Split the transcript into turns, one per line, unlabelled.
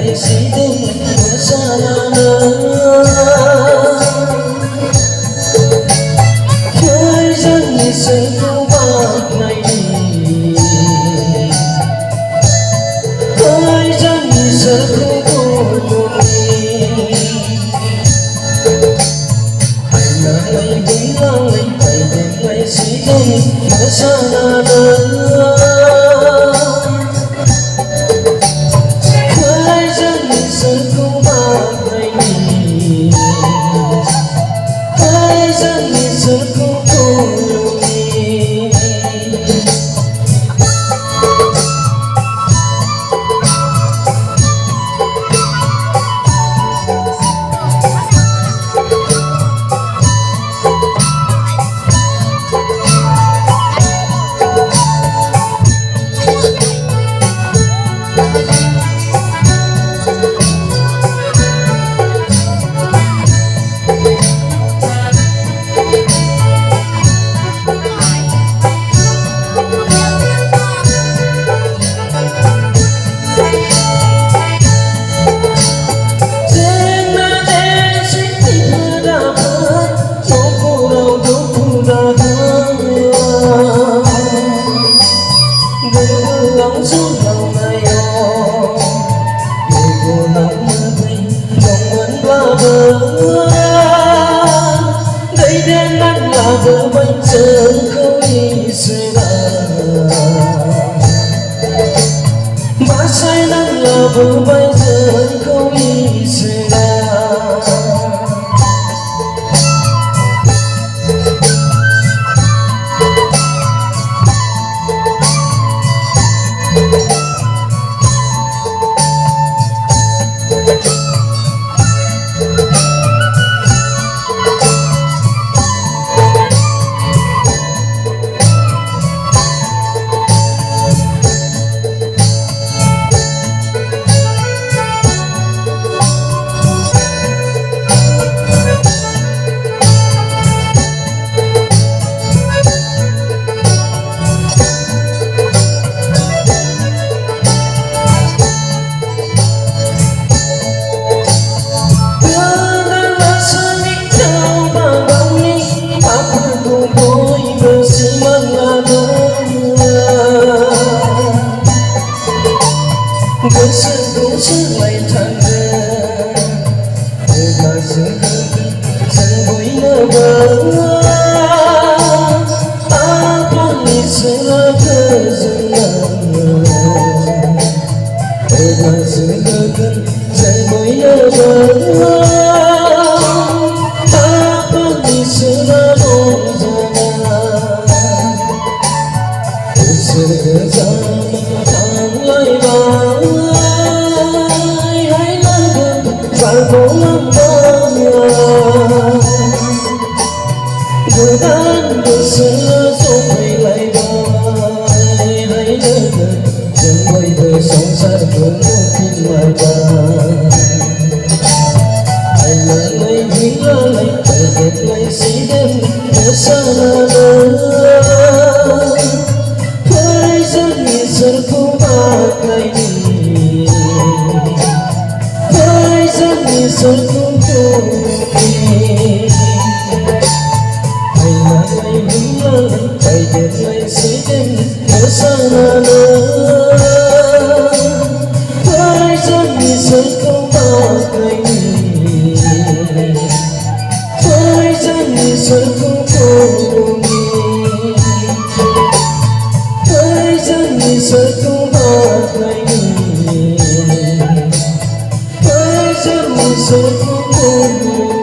ngày sĩ đêm ở xa lơ thời gian ngày sẽ theo bạc này thời gian ngày sẽ theo buồn anh là ngày vĩnh lang ngày ngày đêm ngày sĩ đêm ở xa lơ đây đêm anh là vợ bánh giờ không đi sửa mà say nắng là vợ bánh giờ không đi sửa Hãy subscribe cho kênh Ghiền Mì Gõ để không bỏ lỡ